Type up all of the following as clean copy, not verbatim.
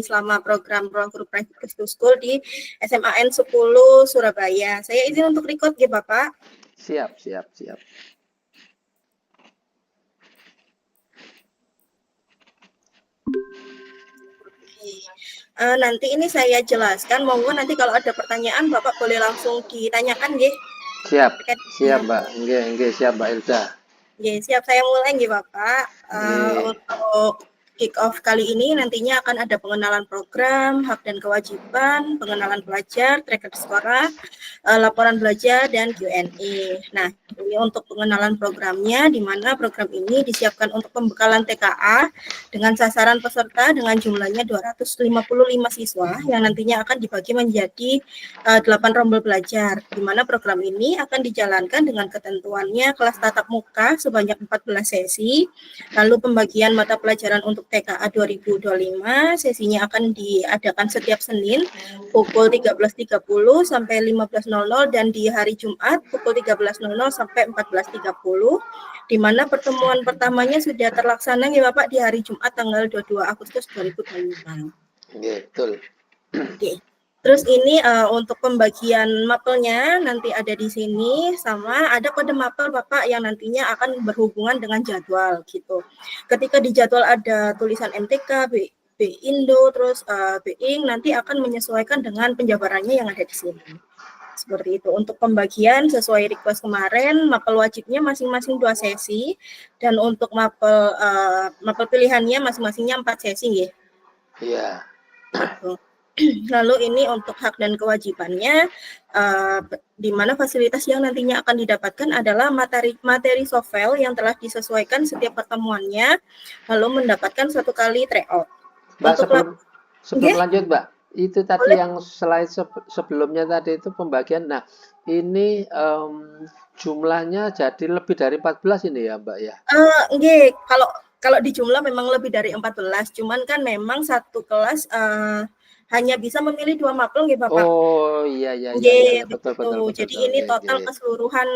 selama program Ruang Guru Private to School di SMAN 10 Surabaya. Saya izin untuk record ya Bapak. Siap. Nanti ini saya jelaskan, monggo nanti kalau ada pertanyaan Bapak boleh langsung ditanyakan nggih. Siap Mbak. Nggih siap Mbak Ilda. Nggih, siap, saya mulai nggih Bapak. Untuk kick off kali ini nantinya akan ada pengenalan program, hak dan kewajiban, pengenalan pelajar, tracker sekolah, laporan belajar, dan Q&A. Nah, ini untuk pengenalan programnya, di mana program ini disiapkan untuk pembekalan TKA dengan sasaran peserta dengan jumlahnya 255 siswa yang nantinya akan dibagi menjadi 8 rombel belajar, di mana program ini akan dijalankan dengan ketentuannya kelas tatap muka sebanyak 14 sesi, lalu pembagian mata pelajaran untuk TKA 2025, sesinya akan diadakan setiap Senin pukul 13.30 sampai 15.00 dan di hari Jumat pukul 13.00 sampai 14.30, di mana pertemuan pertamanya sudah terlaksana ya Bapak di hari Jumat tanggal 22 Agustus 2025. Betul. Oke. Terus ini untuk pembagian mapelnya nanti ada di sini, sama ada kode mapel Bapak yang nantinya akan berhubungan dengan jadwal gitu. Ketika di jadwal ada tulisan MTK, Indo, terus BING, nanti akan menyesuaikan dengan penjabarannya yang ada di sini. Seperti itu. Untuk pembagian sesuai request kemarin, mapel wajibnya masing-masing 2 sesi, dan untuk mapel pilihannya masing-masingnya 4 sesi ya. Iya. Gitu. Lalu ini untuk hak dan kewajibannya, di mana fasilitas yang nantinya akan didapatkan adalah materi soft file yang telah disesuaikan setiap pertemuannya, lalu mendapatkan 1 kali tryout. Mbak, sebelum lanjut Mbak, itu tadi yang slide sebelumnya tadi itu pembagian. Nah, ini jumlahnya jadi lebih dari 14 ini ya Mbak ya? Nggih, kalau di jumlah memang lebih dari 14, cuman kan memang satu kelas hanya bisa memilih 2 mapel nggih Bapak. Oh iya betul. Jadi ini total keseluruhan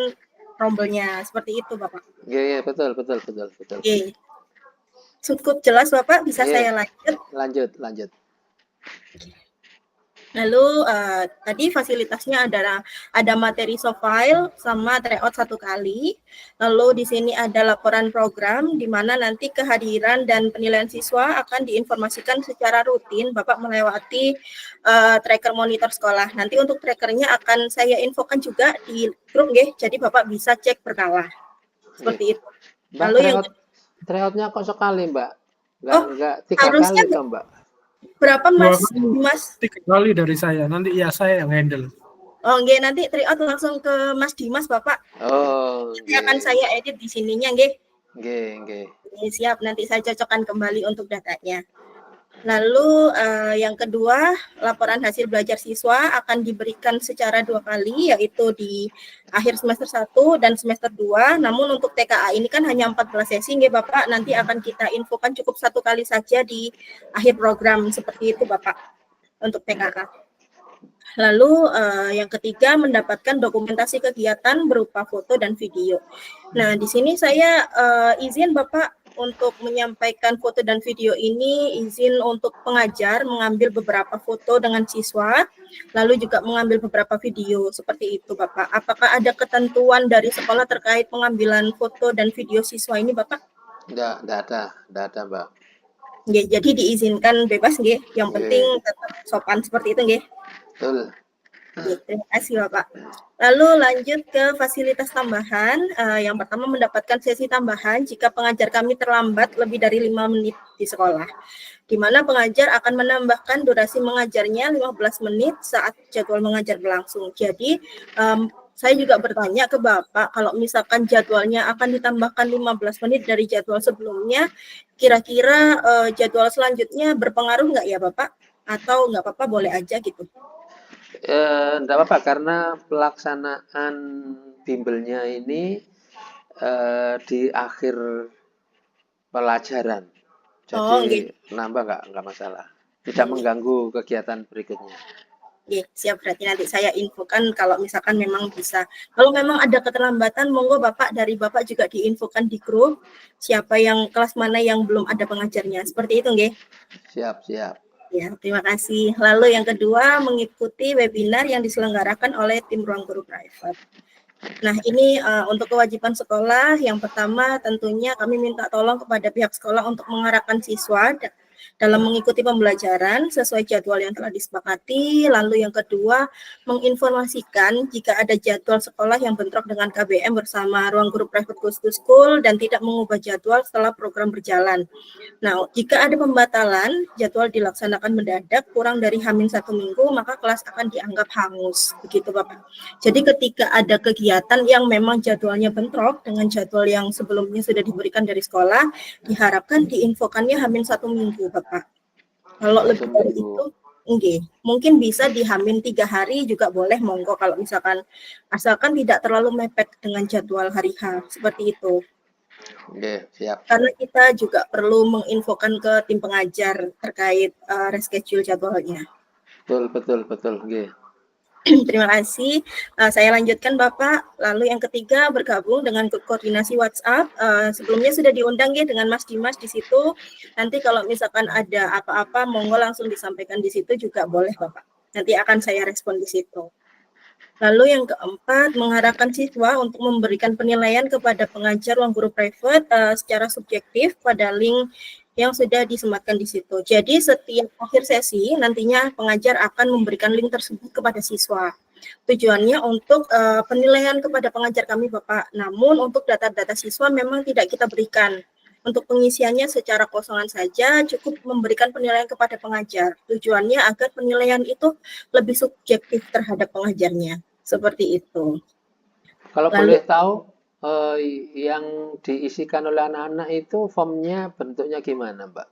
rombelnya seperti itu Bapak. Iya, betul. Oke. Cukup jelas Bapak, bisa saya lanjut? Lanjut. Lalu tadi fasilitasnya ada materi soft file sama tryout 1 kali. Lalu di sini ada laporan program di mana nanti kehadiran dan penilaian siswa akan diinformasikan secara rutin Bapak melewati tracker monitor sekolah. Nanti untuk trackernya akan saya infokan juga di grup nggih. Jadi Bapak bisa cek berkala. Seperti itu. Mbak, lalu tryoutnya kok sekali Mbak? Enggak 3 kali toh Mbak? Berapa Mas? 3 kali dari saya. Nanti ya saya yang handle. Oh, nggih, nanti tryout langsung ke Mas Dimas Bapak. Oh, nanti akan saya edit di sininya nggih. Nggih. Siap, nanti saya cocokkan kembali untuk datanya. Lalu yang kedua, laporan hasil belajar siswa akan diberikan secara 2 kali, yaitu di akhir semester 1 dan semester 2. Namun untuk TKA ini kan hanya 14 sesi nggih Bapak, nanti akan kita infokan cukup 1 kali saja di akhir program, seperti itu Bapak untuk TKA. Lalu yang ketiga, mendapatkan dokumentasi kegiatan berupa foto dan video. Nah, di sini saya izin Bapak untuk menyampaikan foto dan video ini, izin untuk pengajar mengambil beberapa foto dengan siswa, lalu juga mengambil beberapa video, seperti itu Bapak. Apakah ada ketentuan dari sekolah terkait pengambilan foto dan video siswa ini Bapak? Enggak ada Mbak. Nggih, jadi diizinkan bebas nggih, yang penting tetap sopan seperti itu nggih. Betul. Terima kasih Bapak. Lalu lanjut ke fasilitas tambahan. Yang pertama, mendapatkan sesi tambahan jika pengajar kami terlambat lebih dari 5 menit di sekolah, di mana pengajar akan menambahkan durasi mengajarnya 15 menit saat jadwal mengajar berlangsung. Jadi saya juga bertanya ke Bapak, kalau misalkan jadwalnya akan ditambahkan 15 menit dari jadwal sebelumnya, kira-kira jadwal selanjutnya berpengaruh nggak ya Bapak? Atau nggak apa-apa, boleh aja gitu? Enggak apa-apa, karena pelaksanaan bimbelnya ini di akhir pelajaran. Jadi nambah enggak masalah. Tidak mengganggu kegiatan berikutnya. Siap, berarti nanti saya infokan kalau misalkan memang bisa. Kalau memang ada keterlambatan, monggo Bapak, dari Bapak juga diinfokan di grup siapa yang kelas mana yang belum ada pengajarnya. Seperti itu nggih? Siap. Ya, terima kasih. Lalu yang kedua, mengikuti webinar yang diselenggarakan oleh tim Ruang Guru Private. Nah, ini untuk kewajiban sekolah, yang pertama tentunya kami minta tolong kepada pihak sekolah untuk mengarahkan siswa dalam mengikuti pembelajaran sesuai jadwal yang telah disepakati. Lalu yang kedua, menginformasikan jika ada jadwal sekolah yang bentrok dengan KBM bersama Ruang Guru Private Goes to School dan tidak mengubah jadwal setelah program berjalan. Nah, jika ada pembatalan, jadwal dilaksanakan mendadak kurang dari H-1 minggu, maka kelas akan dianggap hangus. Begitu, Bapak. Jadi ketika ada kegiatan yang memang jadwalnya bentrok dengan jadwal yang sebelumnya sudah diberikan dari sekolah, diharapkan diinfokannya H-1 minggu, Bapak. Kalau lebih dari itu, mungkin bisa di H-3 hari juga boleh, monggo kalau misalkan, asalkan tidak terlalu mepet dengan jadwal hari H, seperti itu. Oke, siap. Karena kita juga perlu menginfokan ke tim pengajar terkait reschedule jadwalnya. Betul. Oke. Terima kasih. Saya lanjutkan, Bapak. Lalu yang ketiga, bergabung dengan koordinasi WhatsApp. Sebelumnya sudah diundang ya dengan Mas Dimas di situ. Nanti kalau misalkan ada apa-apa, monggo langsung disampaikan di situ juga boleh, Bapak. Nanti akan saya respon di situ. Lalu yang keempat, mengarahkan siswa untuk memberikan penilaian kepada pengajar Ruang Guru Private secara subjektif pada link yang sudah disematkan di situ. Jadi setiap akhir sesi nantinya pengajar akan memberikan link tersebut kepada siswa. Tujuannya untuk penilaian kepada pengajar kami, Bapak. Namun untuk data-data siswa memang tidak kita berikan. Untuk pengisiannya secara kosongan saja, cukup memberikan penilaian kepada pengajar. Tujuannya agar penilaian itu lebih subjektif terhadap pengajarnya. Seperti itu. Kalau boleh tahu, yang diisikan oleh anak-anak itu formnya bentuknya gimana, Mbak?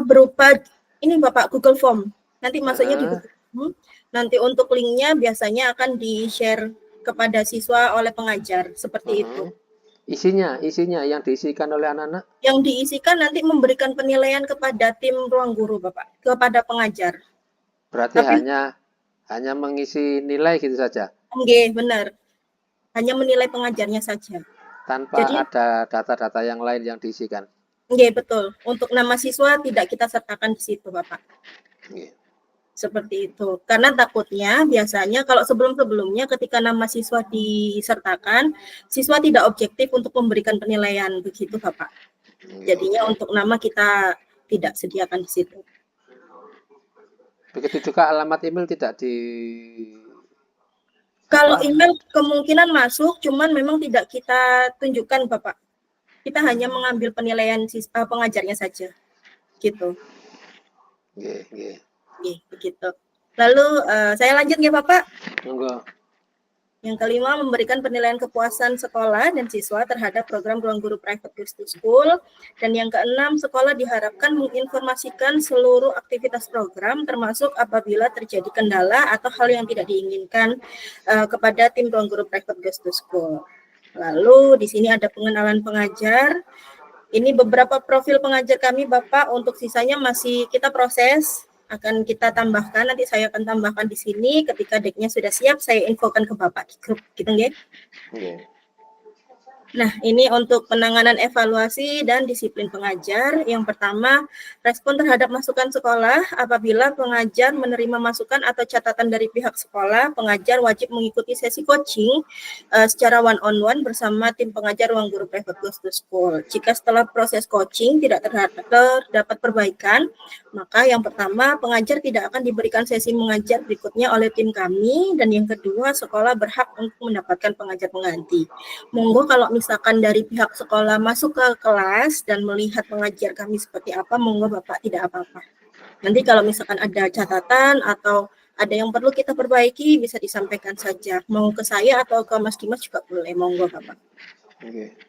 Berupa ini, Bapak, Google Form. Nanti masuknya di Google Form. Nanti untuk linknya biasanya akan di-share kepada siswa oleh pengajar. Seperti itu. Isinya yang diisikan oleh anak-anak? Yang diisikan nanti memberikan penilaian kepada tim Ruang Guru, Bapak, kepada pengajar. Berarti hanya mengisi nilai gitu saja? Oke, benar. Hanya menilai pengajarnya saja. Tanpa ada data-data yang lain yang diisikan? Oke, betul. Untuk nama siswa tidak kita sertakan di situ, Bapak. Oke. Seperti itu. Karena takutnya biasanya kalau sebelum-sebelumnya ketika nama siswa disertakan, siswa tidak objektif untuk memberikan penilaian. Begitu, Bapak. Jadinya untuk nama kita tidak sediakan di situ. Begitu juga alamat email tidak di... Kalau email kemungkinan masuk, cuman memang tidak kita tunjukkan, Bapak. Kita hanya mengambil penilaian pengajarnya saja. Gitu. Oke. Begitu. Lalu saya lanjut ya, Bapak. Monggo. Yang kelima, memberikan penilaian kepuasan sekolah dan siswa terhadap program Ruang Guru Private Goes to School. Dan yang keenam, sekolah diharapkan menginformasikan seluruh aktivitas program, termasuk apabila terjadi kendala atau hal yang tidak diinginkan kepada tim Ruang Guru Private Goes to School. Lalu di sini ada pengenalan pengajar. Ini beberapa profil pengajar kami, Bapak. Untuk sisanya masih kita proses. Akan kita tambahkan, nanti saya akan tambahkan di sini. Ketika decknya sudah siap, saya infokan ke Bapak di grup, gitu nggih? Nah, ini untuk penanganan evaluasi dan disiplin pengajar. Yang pertama, respon terhadap masukan sekolah. Apabila pengajar menerima masukan atau catatan dari pihak sekolah, pengajar wajib mengikuti sesi coaching secara one-on-one bersama tim pengajar Ruang Guru Private Goes to School. Jika setelah proses coaching tidak terdapat perbaikan, maka yang pertama, pengajar tidak akan diberikan sesi mengajar berikutnya oleh tim kami. Dan yang kedua, sekolah berhak untuk mendapatkan pengajar pengganti. Monggo kalau misalkan dari pihak sekolah masuk ke kelas dan melihat pengajar kami seperti apa, monggo Bapak, tidak apa-apa. Nanti kalau misalkan ada catatan atau ada yang perlu kita perbaiki, bisa disampaikan saja. Mau ke saya atau ke Mas Dimas juga boleh, monggo Bapak. Oke.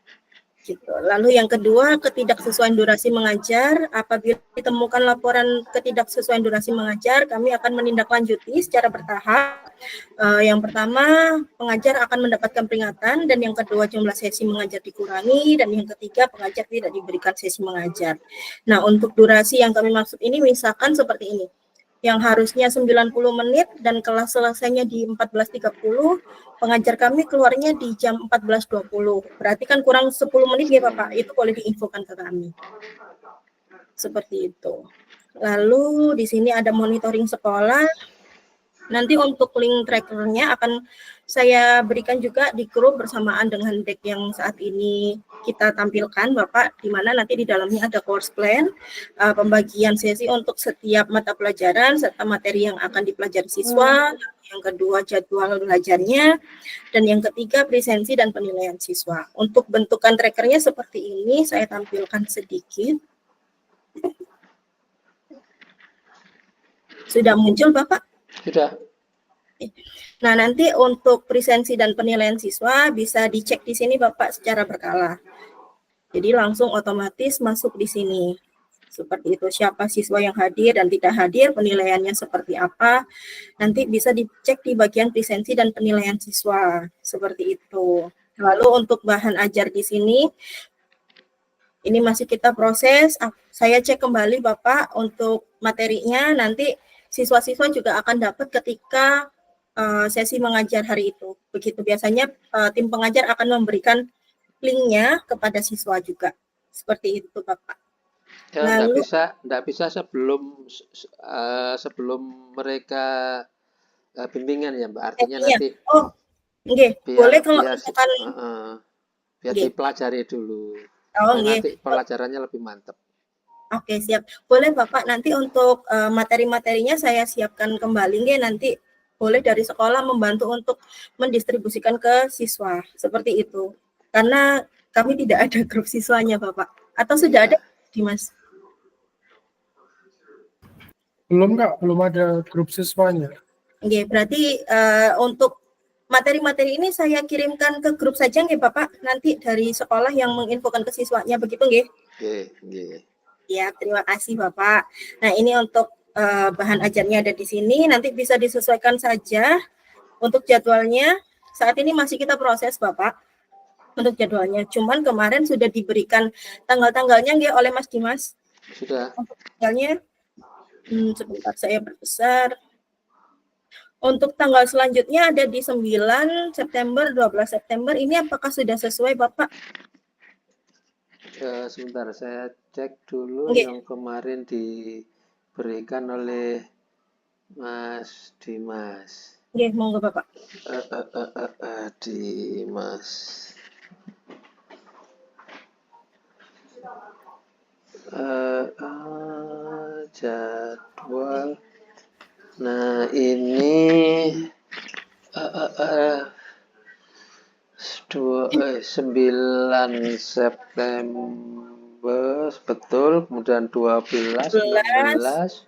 Gitu. Lalu yang kedua, ketidaksesuaian durasi mengajar. Apabila ditemukan laporan ketidaksesuaian durasi mengajar, kami akan menindaklanjuti secara bertahap. Yang pertama, pengajar akan mendapatkan peringatan, dan yang kedua, jumlah sesi mengajar dikurangi, dan yang ketiga, pengajar tidak diberikan sesi mengajar. Nah, untuk durasi yang kami maksud ini, misalkan seperti ini. Yang harusnya 90 menit dan kelas selesainya di 14.30, pengajar kami keluarnya di jam 14.20. Berarti kan kurang 10 menit ya, Bapak. Itu boleh diinfokan ke kami. Seperti itu. Lalu di sini ada monitoring sekolah. Nanti untuk link trackernya akan saya berikan juga di grup bersamaan dengan deck yang saat ini kita tampilkan, Bapak, di mana nanti di dalamnya ada course plan, pembagian sesi untuk setiap mata pelajaran, serta materi yang akan dipelajari siswa, yang kedua jadwal belajarnya, dan yang ketiga presensi dan penilaian siswa. Untuk bentukan trackernya seperti ini, saya tampilkan sedikit. Sudah muncul, Bapak? Sudah. Nah, nanti untuk presensi dan penilaian siswa bisa dicek di sini Bapak secara berkala. Jadi langsung otomatis masuk di sini. Seperti itu, siapa siswa yang hadir dan tidak hadir, penilaiannya seperti apa. Nanti bisa dicek di bagian presensi dan penilaian siswa. Seperti itu. Lalu untuk bahan ajar di sini, ini masih kita proses. Saya cek kembali Bapak untuk materinya. Nanti siswa-siswa juga akan dapat ketika sesi mengajar hari itu. Begitu biasanya tim pengajar akan memberikan linknya kepada siswa juga. Seperti itu, Bapak. Ya, Lalu enggak bisa sebelum mereka bimbingan ya, Mbak. Artinya nanti oh, okay. Boleh kalau misalkan biar dipelajari dulu. Nanti pelajarannya lebih mantap. Oke, siap. Boleh Bapak, nanti untuk materi-materinya saya siapkan kembali nanti. Boleh dari sekolah membantu untuk mendistribusikan ke siswa, seperti itu. Karena kami tidak ada grup siswanya, Bapak. Atau sudah ada, Dimas? Belum, Kak. Belum ada grup siswanya. Oke, berarti untuk materi-materi ini saya kirimkan ke grup saja, nggih, Bapak? Nanti dari sekolah yang menginfokan ke siswanya, begitu, nggih? Nggih. Ya, terima kasih, Bapak. Nah, ini untuk bahan ajarnya ada di sini, nanti bisa disesuaikan saja. Untuk jadwalnya, saat ini masih kita proses, Bapak, untuk jadwalnya. Cuman kemarin sudah diberikan tanggal-tanggalnya nggih oleh Mas Dimas? Sudah. Untuk tanggalnya, sebentar saya berbesar. Untuk tanggal selanjutnya ada di 9 September, 12 September. Ini apakah sudah sesuai, Bapak? Sebentar, saya cek dulu yang kemarin diberikan oleh Mas Dimas. Oke, monggo Bapak. Dimas. Jadwal. Nah, ini 9 September betul, kemudian 12, 16,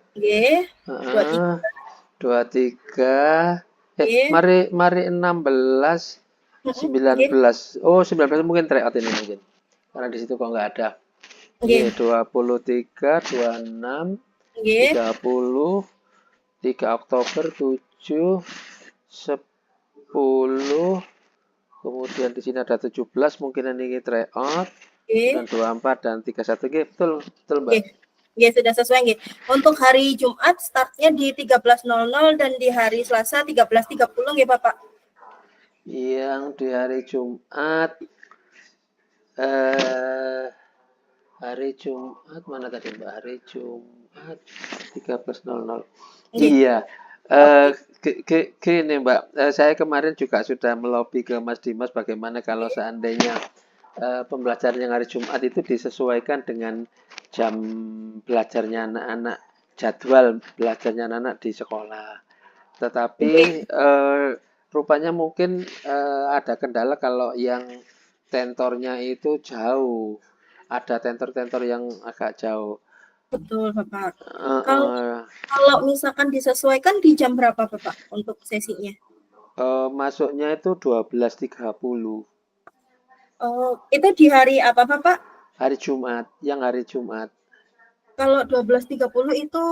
23, mari 16, 19. Oh, 19 mungkin tryout ini mungkin. Karena di situ kok nggak ada. 23, 26, 30, 3 Oktober, 7, 10, kemudian di sini ada 17, mungkin ini tryout, dan 24 dan 31, betul Mbak. Ya, sudah sesuai nggih. Untuk hari Jumat startnya di 13.00 dan di hari Selasa 13.30 nggih Bapak. Yang di hari Jumat mana tadi Mbak? Hari Jumat 13.00. Iya. Gini Mbak, saya kemarin juga sudah melobi ke Mas Dimas bagaimana kalau seandainya pembelajaran yang hari Jumat itu disesuaikan dengan jam belajarnya anak-anak, jadwal belajarnya anak-anak di sekolah. Tetapi rupanya mungkin ada kendala kalau yang tentornya itu jauh. Ada tentor-tentor yang agak jauh. Betul, Bapak. Kalau misalkan disesuaikan di jam berapa, Bapak, untuk sesinya? Masuknya itu 12.30. Oh, itu di hari apa, Bapak? Hari Jumat, yang hari Jumat. Kalau 12.30 itu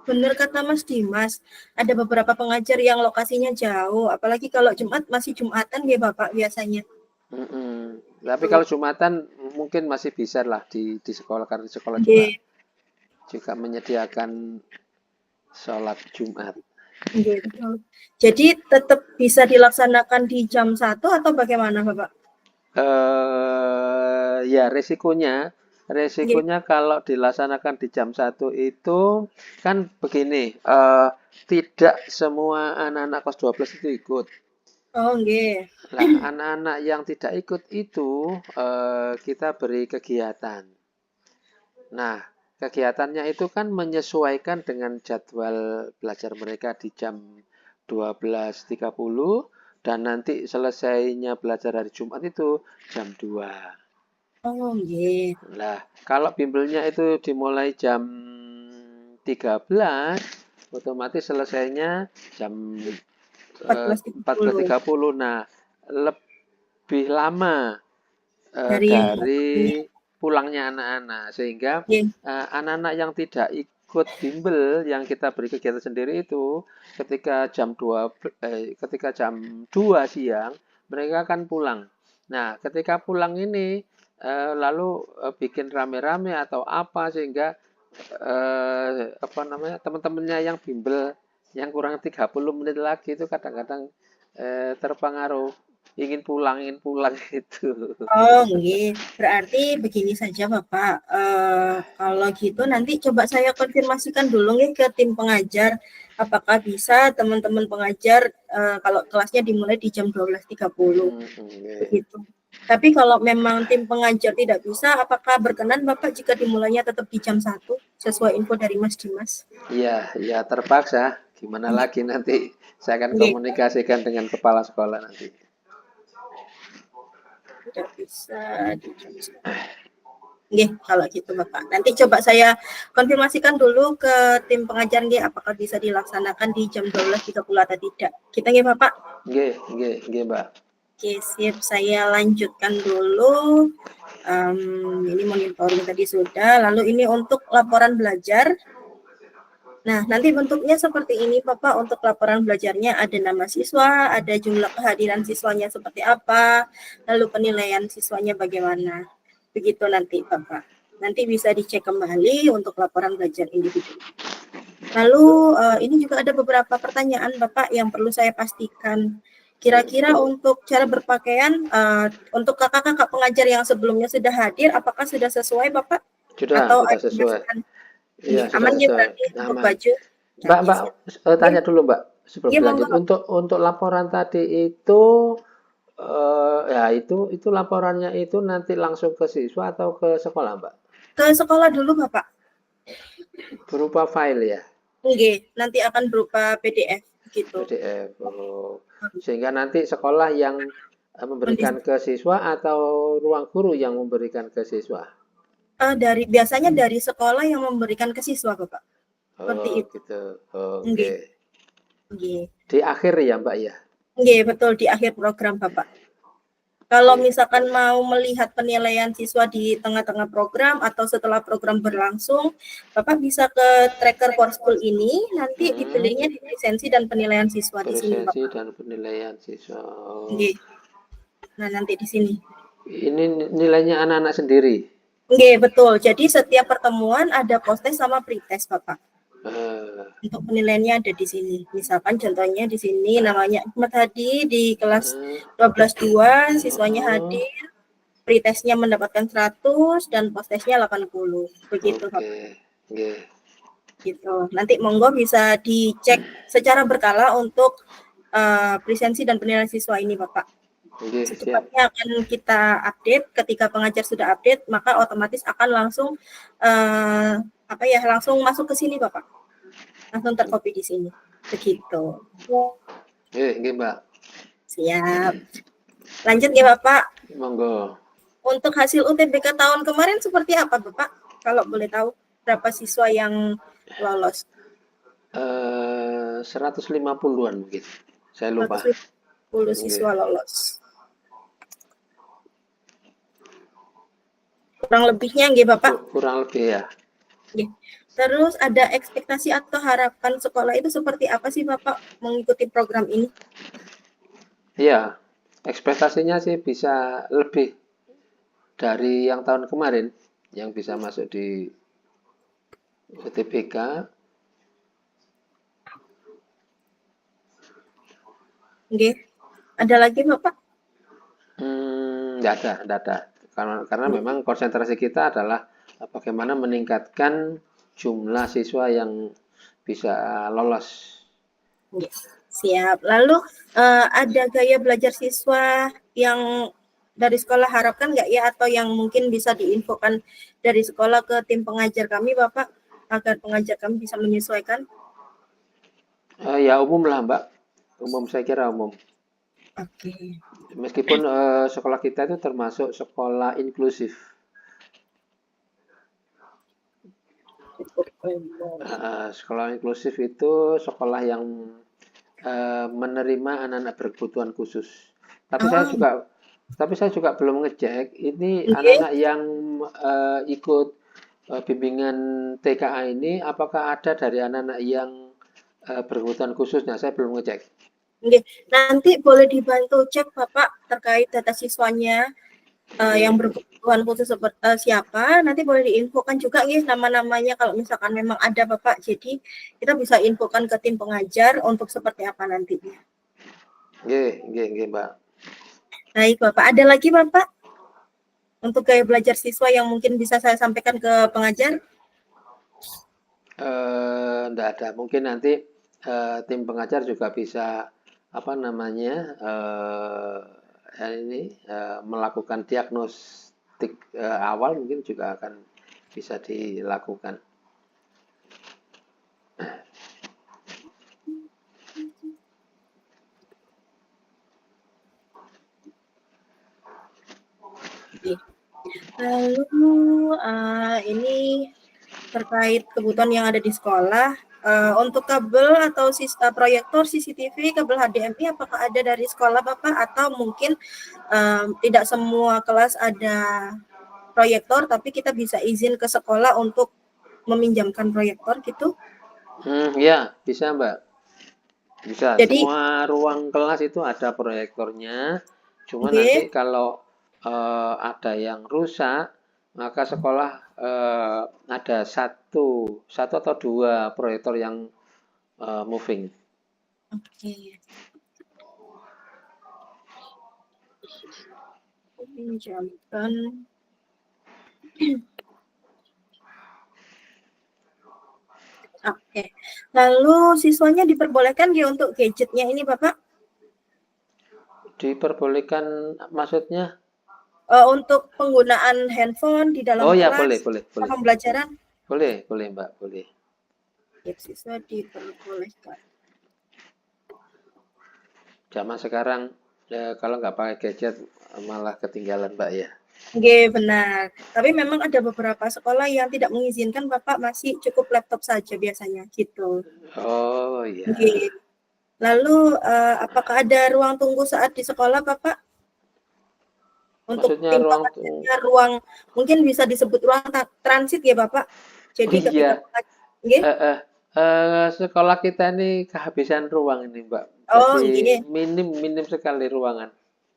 benar kata Mas Dimas, ada beberapa pengajar yang lokasinya jauh, apalagi kalau Jumat masih Jumatan ya Bapak biasanya. Tapi kalau Jumatan mungkin masih bisa lah di sekolah, karena di sekolah juga menyediakan sholat Jumat. Jadi tetap bisa dilaksanakan di jam 1 atau bagaimana Bapak? Ya resikonya Nggih. resikonya kalau dilaksanakan di jam 1 itu kan begini, tidak semua anak-anak kelas 12 itu ikut. Oh, nggih. Nah, anak-anak yang tidak ikut itu kita beri kegiatan. Nah, kegiatannya itu kan menyesuaikan dengan jadwal belajar mereka di jam 12.30 dan nanti selesainya belajar hari Jumat itu jam 2. Oh, nggih. Nah, kalau bimbelnya itu dimulai jam 13, otomatis selesainya jam 14.30 14.30. Nah, lebih lama dari yang dari ini. pulangnya anak-anak sehingga Nggih. anak-anak yang tidak ikut bimbel yang kita beri kegiatan sendiri itu ketika jam 2 siang mereka akan pulang. Nah, ketika pulang ini lalu bikin rame-rame atau apa sehingga apa namanya teman-temannya yang bimbel yang kurang 30 menit lagi itu kadang-kadang terpengaruh ingin pulang gitu. Oh, nggih. Berarti begini saja, Bapak. Kalau gitu nanti coba saya konfirmasikan dulu nih ke tim pengajar, apakah bisa teman-teman pengajar kalau kelasnya dimulai di jam 12.30 Nggih. begitu. Tapi kalau memang tim pengajar tidak bisa, apakah berkenan Bapak jika dimulainya tetap di jam 1 sesuai info dari Mas Dimas? Iya, ya terpaksa. Gimana Nggih. lagi nanti saya akan Nggih. komunikasikan dengan kepala sekolah nanti. Tidak bisa di jam 1. Nggih, kalau gitu Bapak. Nanti coba saya konfirmasikan dulu ke tim pengajar nggih apakah bisa dilaksanakan di jam 12.30 atau tidak. Kita nggih Bapak. Nggih, Mbak. Oke, sip. Saya lanjutkan dulu. Ini monitoring tadi sudah. Lalu ini untuk laporan belajar. Nah, nanti bentuknya seperti ini, Bapak. Untuk laporan belajarnya ada nama siswa, ada jumlah kehadiran siswanya seperti apa, lalu penilaian siswanya bagaimana. Begitu nanti, Bapak. Nanti bisa dicek kembali untuk laporan belajar individu. Lalu ini juga ada beberapa pertanyaan, Bapak, yang perlu saya pastikan. Kira-kira untuk cara berpakaian, untuk kakak-kakak pengajar yang sebelumnya sudah hadir, apakah sudah sesuai, Bapak? Atau Sudah ada sesuai. masukan? Iya, sudah Aman ya sesuai. berarti untuk Aman. baju? Mbak, Oke, Mbak, siap. tanya dulu, Mbak, sebelum Iya, lanjut. monggo. Untuk laporan tadi itu ya itu laporannya itu nanti langsung ke siswa atau ke sekolah, Mbak? Ke sekolah dulu, Bapak. Berupa file ya, Nggih, nanti akan berupa PDF gitu. PDF. Sehingga nanti sekolah yang memberikan ke siswa atau ruang guru yang memberikan ke siswa? Biasanya dari sekolah yang memberikan ke siswa, Bapak. Seperti Oh, itu. gitu. Oh, Nggih, oke. nggih. Di akhir ya, Mbak ya? Nggih, betul di akhir program, Bapak. Kalau Oke. misalkan mau melihat penilaian siswa di tengah-tengah program atau setelah program berlangsung, Bapak bisa ke tracker for school ini, nanti dipilihnya di lisensi dan penilaian siswa di sini, Presensi Bapak. dan penilaian siswa. Oh. Nggih. Nah, nanti di sini. Ini nilainya anak-anak sendiri. Nggih, betul. Jadi setiap pertemuan ada post-test sama pre-test, Bapak. Eh, Untuk penilaiannya ada di sini. Misalkan contohnya di sini namanya Ahmad Hadi di kelas 12.2, siswanya hadir, pre-testnya mendapatkan 100 dan post-testnya 80. Begitu, Bapak. Oke, nggih. Gitu. Nanti monggo bisa dicek secara berkala untuk presensi dan penilaian siswa ini, Bapak. Nggih, siap. Secepatnya akan kita update. Ketika pengajar sudah update, maka otomatis akan langsung langsung masuk ke sini, Bapak. Langsung tercopy di sini. Begitu. Nggih, Mbak. Siap. Lanjut ya, Bapak. Monggo. Untuk hasil UTBK tahun kemarin seperti apa, Bapak? Kalau boleh tahu berapa siswa yang lolos? 150-an mungkin. Saya lupa. 150 siswa lolos. Kurang lebihnya nggih, Bapak? Kurang lebih ya. Nggih. Terus ada ekspektasi atau harapan sekolah itu seperti apa sih, Bapak, mengikuti program ini? Iya, ekspektasinya sih bisa lebih dari yang tahun kemarin yang bisa masuk di UTBK. Nggih. Ada lagi, Bapak? Nggak ada. Karena memang konsentrasi kita adalah bagaimana meningkatkan jumlah siswa yang bisa lolos. Oke, siap. Lalu ada gaya belajar siswa yang dari sekolah harapkan nggak ya, atau yang mungkin bisa diinfokan dari sekolah ke tim pengajar kami, Bapak, agar pengajar kami bisa menyesuaikan? Ya umum lah Mbak, umum, saya kira umum. Oke. Meskipun sekolah kita itu termasuk sekolah inklusif. Sekolah inklusif itu sekolah yang menerima anak-anak berkebutuhan khusus. Tapi saya juga belum ngecek ini Oke. anak-anak yang ikut bimbingan TKA ini apakah ada dari anak-anak yang berkebutuhan khususnya. Saya belum ngecek. Oke. Nanti boleh dibantu cek Bapak terkait data siswanya yang berkebutuhan khusus seperti siapa. Nanti boleh diinfokan juga nih nama-namanya kalau misalkan memang ada Bapak. Jadi kita bisa infokan ke tim pengajar untuk seperti apa nantinya. Nggih, Mbak. Baik Bapak, ada lagi Bapak untuk gaya belajar siswa yang mungkin bisa saya sampaikan ke pengajar? Enggak ada. Mungkin nanti tim pengajar juga bisa melakukan diagnostik awal mungkin juga akan bisa dilakukan. Lalu ini terkait kebutuhan yang ada di sekolah, untuk kabel atau proyektor CCTV, kabel HDMI, apakah ada dari sekolah Bapak, atau mungkin tidak semua kelas ada proyektor, tapi kita bisa izin ke sekolah untuk meminjamkan proyektor gitu? Ya, bisa Mbak. Bisa. Jadi, semua ruang kelas itu ada proyektornya. Cuma okay. Nanti kalau ada yang rusak, maka sekolah ada satu atau dua proyektor yang moving. Oke. Pinjamkan. Oke. Lalu siswanya diperbolehkan nggak untuk gadgetnya ini, Bapak? Diperbolehkan maksudnya? Untuk penggunaan handphone di dalam ya, kelas, boleh. pembelajaran? Boleh Mbak, boleh. Ya, siswa diperbolehkan. Zaman sekarang kalau nggak pakai gadget malah ketinggalan Mbak ya. Oke, benar. Tapi memang ada beberapa sekolah yang tidak mengizinkan Bapak masih cukup laptop saja biasanya gitu. Oh iya. Oke. Lalu apakah ada ruang tunggu saat di sekolah Bapak? Untuk Maksudnya tim ruang mungkin bisa disebut ruang transit ya Bapak. Jadi ketika sekolah kita ini kehabisan ruang ini Mbak. Jadi minim sekali ruangan.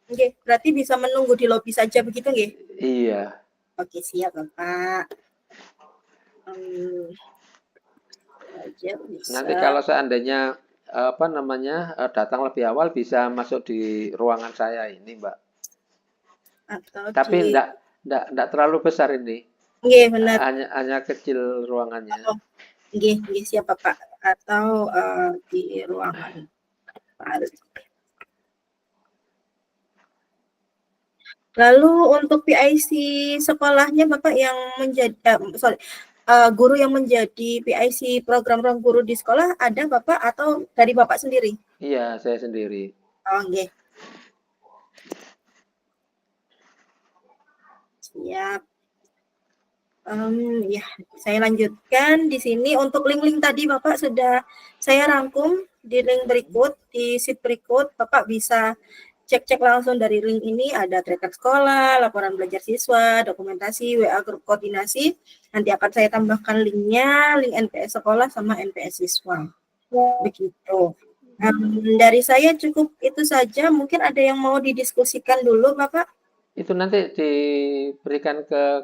Oke, berarti bisa menunggu di lobi saja begitu nggih? Iya. Oke, siap Bapak. Nanti kalau seandainya datang lebih awal bisa masuk di ruangan saya ini Mbak. Tapi enggak terlalu besar ini. Nggih, benar. Hanya kecil ruangannya. Nggih, siap Bapak. Atau di ruangan. Lalu untuk PIC sekolahnya Bapak yang menjadi guru yang menjadi PIC program guru di sekolah ada Bapak atau dari Bapak sendiri? Iya, saya sendiri. Oh, nggih. Siap. Ya, saya lanjutkan di sini. Untuk link-link tadi Bapak sudah saya rangkum di link berikut, di sheet berikut. Bapak bisa cek langsung dari link ini, ada tracker sekolah, laporan belajar siswa, dokumentasi, WA grup koordinasi. Nanti akan saya tambahkan linknya, link NPS sekolah sama NPS siswa. Begitu. Dari saya cukup itu saja. Mungkin ada yang mau didiskusikan dulu Bapak? Itu nanti diberikan ke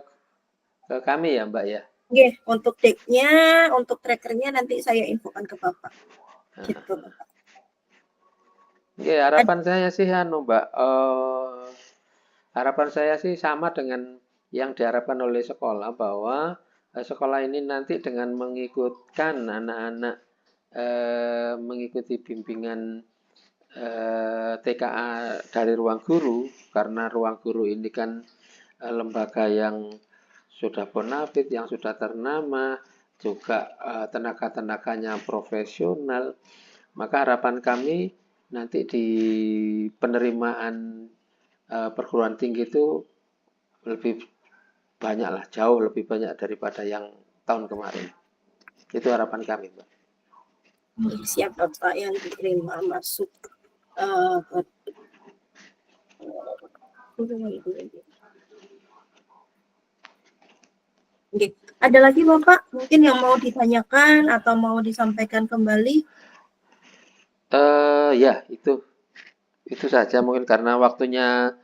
kami ya Mbak ya? Oke, untuk deck-nya, untuk trackernya nanti saya infokan ke Bapak. Gitu Bapak. Harapan saya sih Mbak, harapan saya sih sama dengan yang diharapkan oleh sekolah bahwa sekolah ini nanti dengan mengikutkan anak-anak mengikuti bimbingan TKA dari ruang guru, karena ruang guru ini kan lembaga yang sudah bonafit, yang sudah ternama, juga tenaga-tenaganya profesional, maka harapan kami nanti di penerimaan perguruan tinggi itu lebih banyak lah, jauh lebih banyak daripada yang tahun kemarin. Itu harapan kami, Mbak. Siap Bapak yang diterima masuk Oke. Ada lagi Bapak mungkin yang mau ditanyakan atau mau disampaikan kembali? Ya, itu saja mungkin karena waktunya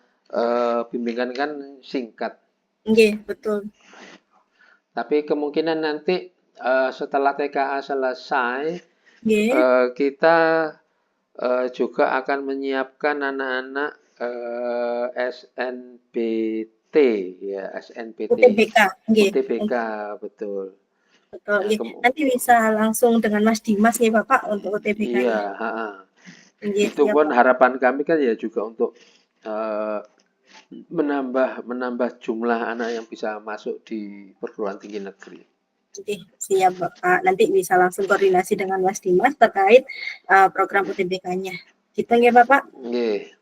bimbingan kan singkat. Oke, betul. Tapi kemungkinan nanti setelah TKA selesai, Oke. kita juga akan menyiapkan anak-anak SNBT ya, SNBT, UTBK. Oke. UTBK, betul. Betul. Nah, Oke. Nanti bisa langsung dengan Mas Dimas nih Bapak untuk UTBK-nya. iya, Oke, itu siap, pun Pak. harapan kami kan ya juga untuk menambah jumlah anak yang bisa masuk di perguruan tinggi negeri. Oke, siap Bapak. Nanti bisa langsung koordinasi dengan Mas Dimas terkait program UTBK-nya. Gitu ya Bapak. Oke.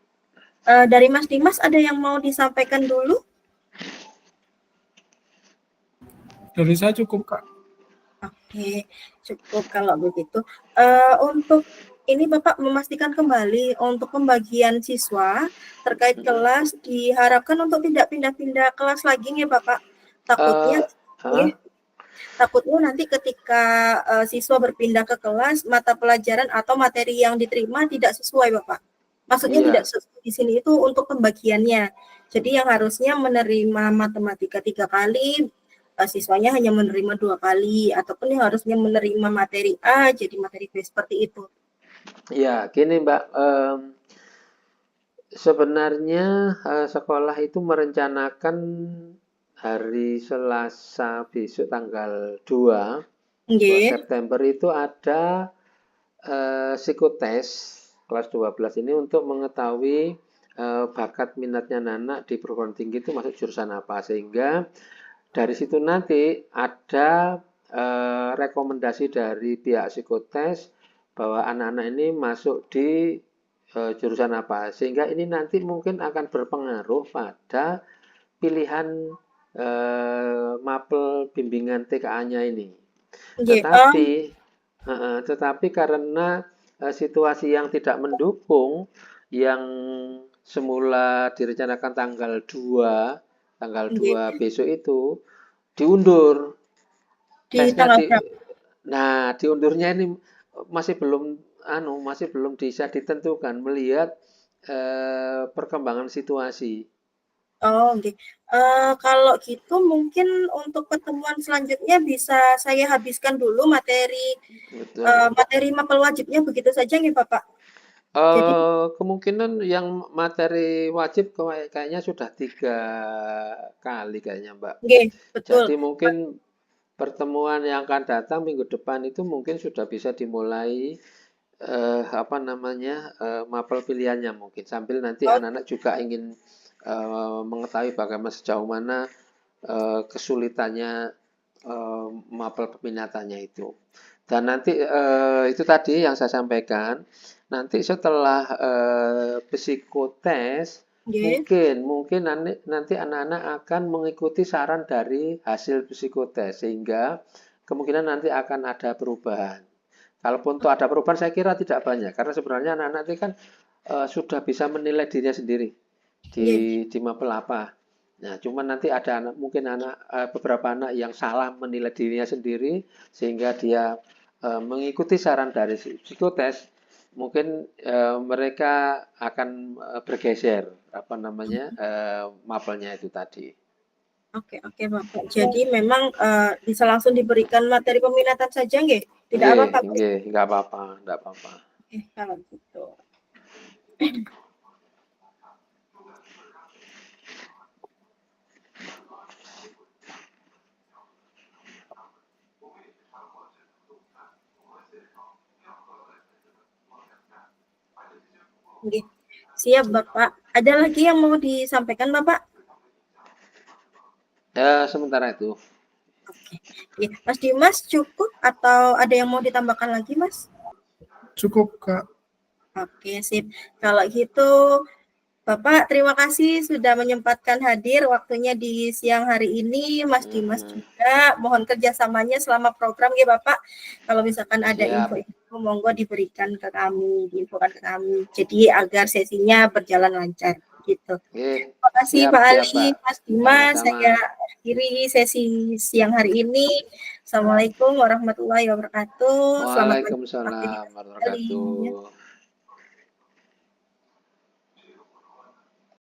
Dari Mas Dimas ada yang mau disampaikan dulu? Dari saya cukup, Kak. Oke, cukup kalau begitu. Untuk ini Bapak memastikan kembali untuk pembagian siswa terkait kelas diharapkan untuk tidak pindah-pindah kelas lagi ya Bapak. Takutnya nanti ketika siswa berpindah ke kelas, mata pelajaran atau materi yang diterima tidak sesuai Bapak. Maksudnya tidak sesuai di sini itu untuk pembagiannya. Jadi yang harusnya menerima matematika 3 kali, siswanya hanya menerima 2 kali, ataupun yang harusnya menerima materi A jadi materi B, seperti itu. Ya, gini Mbak, sebenarnya sekolah itu merencanakan hari Selasa besok tanggal 2 September itu ada psikotes kelas 12 ini untuk mengetahui bakat minatnya anak di perguruan tinggi itu masuk jurusan apa, sehingga dari situ nanti ada rekomendasi dari pihak psikotes bahwa anak-anak ini masuk di jurusan apa, sehingga ini nanti mungkin akan berpengaruh pada pilihan mapel bimbingan TKA-nya ini. Tetapi karena situasi yang tidak mendukung, yang semula direncanakan tanggal 2 besok itu diundur. Tesnya diundurnya ini masih belum bisa ditentukan melihat perkembangan situasi. Oh, oke. Kalau gitu mungkin untuk pertemuan selanjutnya bisa saya habiskan dulu materi mapel wajibnya begitu saja nih Bapak. Jadi kemungkinan yang materi wajib kayaknya sudah 3 kali kayaknya Mbak. Betul. Jadi mungkin pertemuan yang akan datang minggu depan itu mungkin sudah bisa dimulai mapel pilihannya mungkin, sambil nanti anak-anak juga ingin mengetahui bagaimana sejauh mana kesulitannya mapel peminatannya itu. Dan nanti itu tadi yang saya sampaikan, nanti setelah psikotes mungkin nanti anak-anak akan mengikuti saran dari hasil psikotes, sehingga kemungkinan nanti akan ada perubahan. Kalaupun ada perubahan saya kira tidak banyak, karena sebenarnya anak-anak ini kan sudah bisa menilai dirinya sendiri di mapel apa. Nah, cuman nanti ada beberapa anak yang salah menilai dirinya sendiri, sehingga dia mengikuti saran dari psikotes, mungkin mereka akan bergeser mapelnya itu tadi. Oke Bapak. Jadi memang bisa langsung diberikan materi peminatan saja nggih? Tidak apa-apa. Nggak apa-apa. Oke, kalau gitu. Nggih. Siap, Bapak. Ada lagi yang mau disampaikan, Bapak? Ya, sementara itu. Oke. Ya, Mas Dimas cukup atau ada yang mau ditambahkan lagi, Mas? Cukup, Kak. Oke, sip. Kalau gitu, Bapak, terima kasih sudah menyempatkan hadir waktunya di siang hari ini. Mas Dimas juga, mohon kerjasamanya selama program ya Bapak. Kalau misalkan ada Siap. info-info, monggo diberikan ke kami, diinfokan ke kami. Jadi agar sesinya berjalan lancar gitu. Oke. Terima kasih Siap, Pak siap, Ali, Mbak. Mas Dimas. Sama-sama. Saya akhiri sesi siang hari ini. Assalamualaikum warahmatullahi wabarakatuh. Selamat Waalaikumsalam menikmati kembali. warahmatullahi wabarakatuh.